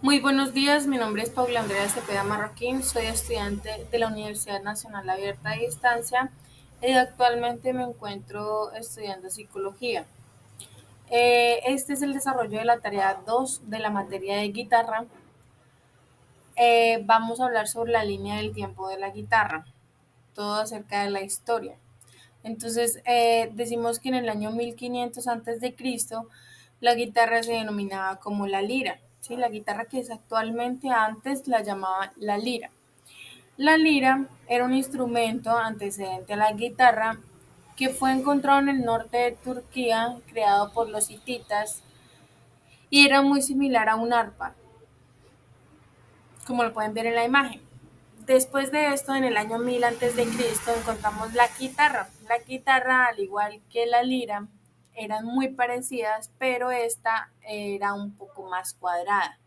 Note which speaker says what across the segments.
Speaker 1: Muy buenos días, mi nombre es Paula Andrea Cepeda Marroquín, soy estudiante de la Universidad Nacional Abierta a Distancia y actualmente me encuentro estudiando psicología. Este es el desarrollo de la tarea 2 de la materia de guitarra. Vamos a hablar sobre la línea del tiempo de la guitarra, todo acerca de la historia. Entonces, decimos que en el año 1500 antes de Cristo, la guitarra se denominaba como la lira, ¿sí? La guitarra que es actualmente antes la llamaban la lira. La lira era un instrumento antecedente a la guitarra que fue encontrado en el norte de Turquía, creado por los hititas, y era muy similar a un arpa, como lo pueden ver en la imagen. Después de esto, en el año 1000 antes de Cristo, encontramos la guitarra. La guitarra, al igual que la lira, eran muy parecidas, pero esta era un poco más cuadrada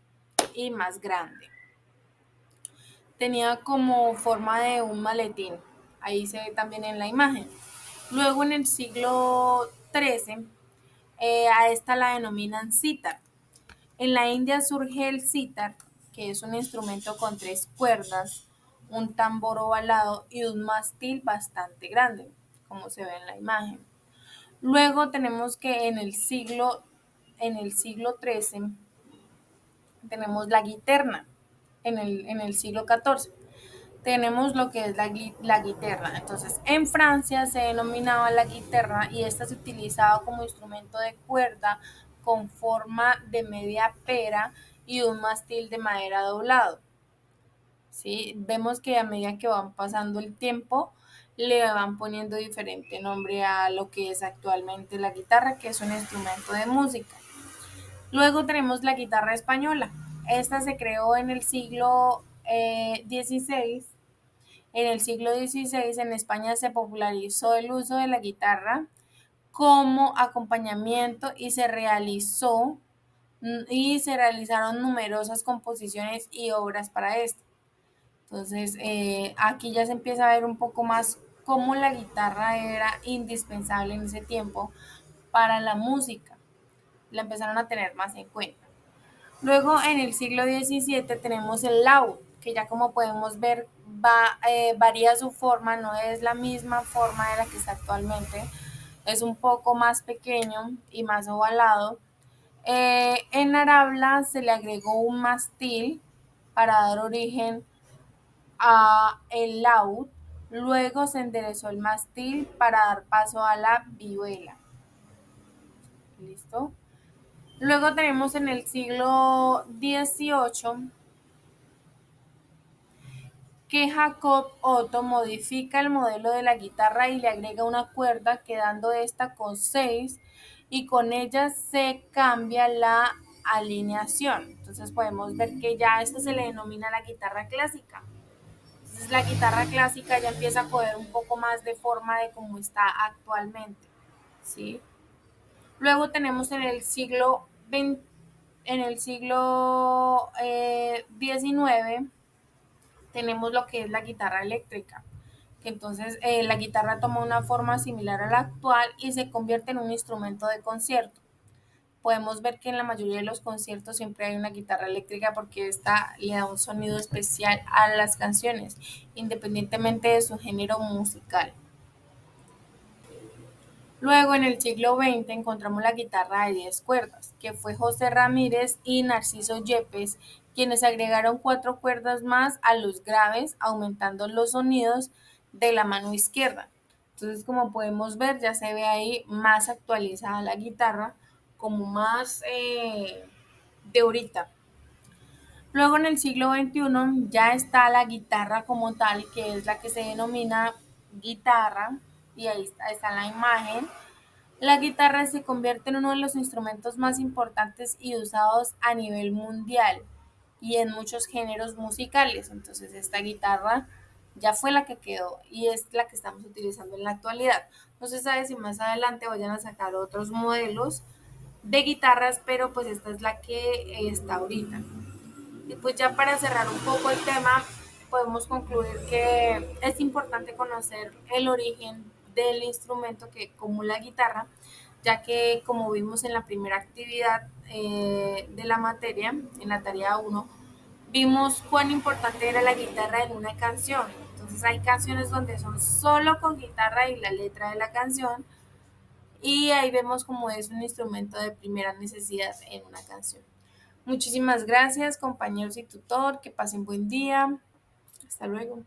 Speaker 1: y más grande. Tenía como forma de un maletín. Ahí se ve también en la imagen. Luego, en el siglo XIII, a esta la denominan sitar. En la India surge el sitar, que es un instrumento con tres cuerdas, un tambor ovalado y un mástil bastante grande, como se ve en la imagen. Luego tenemos que en el siglo XIII tenemos la guitarra, en el siglo XIV tenemos lo que es la guitarra. Entonces, en Francia se denominaba la guitarra y esta se utilizaba como instrumento de cuerda con forma de media pera y un mástil de madera doblado. ¿Sí? Vemos que a medida que van pasando el tiempo, le van poniendo diferente nombre a lo que es actualmente la guitarra, que es un instrumento de música. Luego tenemos la guitarra española. Esta se creó en el siglo XVI. En el siglo XVI en España se popularizó el uso de la guitarra como acompañamiento y se realizaron numerosas composiciones y obras para esto. Entonces, aquí ya se empieza a ver un poco más cómo la guitarra era indispensable en ese tiempo para la música. La empezaron a tener más en cuenta. Luego, en el siglo XVII tenemos el laúd, que ya como podemos ver varía su forma, no es la misma forma de la que está actualmente, es un poco más pequeño y más ovalado. En Arabla se le agregó un mástil para dar origen a el laúd, luego se enderezó el mástil para dar paso a la vihuela. ¿Listo? Luego tenemos en el siglo XVIII que Jacob Otto modifica el modelo de la guitarra y le agrega una cuerda, quedando esta con 6 y con ella se cambia la alineación. Entonces podemos ver que ya esta se le denomina la guitarra clásica. Entonces la guitarra clásica ya empieza a coger un poco más de forma de cómo está actualmente, ¿sí? Luego tenemos en el siglo XIX tenemos lo que es la guitarra eléctrica, que entonces la guitarra toma una forma similar a la actual y se convierte en un instrumento de concierto. Podemos ver que en la mayoría de los conciertos siempre hay una guitarra eléctrica porque esta le da un sonido especial a las canciones, independientemente de su género musical. Luego, en el siglo XX, encontramos la guitarra de 10 cuerdas, que fue José Ramírez y Narciso Yepes, quienes agregaron 4 cuerdas más a los graves, aumentando los sonidos de la mano izquierda. Entonces, como podemos ver, ya se ve ahí más actualizada la guitarra, como más de ahorita. Luego, en el siglo XXI, ya está la guitarra como tal, que es la que se denomina guitarra, y ahí está la imagen. La guitarra se convierte en uno de los instrumentos más importantes y usados a nivel mundial y en muchos géneros musicales. Entonces esta guitarra ya fue la que quedó y es la que estamos utilizando en la actualidad. No se sabe si más adelante vayan a sacar otros modelos de guitarras, pero pues esta es la que está ahorita. Y pues ya para cerrar un poco el tema, podemos concluir que es importante conocer el origen del instrumento que como la guitarra, ya que como vimos en la primera actividad, de la materia, en la tarea 1, vimos cuán importante era la guitarra en una canción. Entonces hay canciones donde son solo con guitarra y la letra de la canción, y ahí vemos cómo es un instrumento de primera necesidad en una canción. Muchísimas gracias, compañeros y tutor, que pasen buen día. Hasta luego.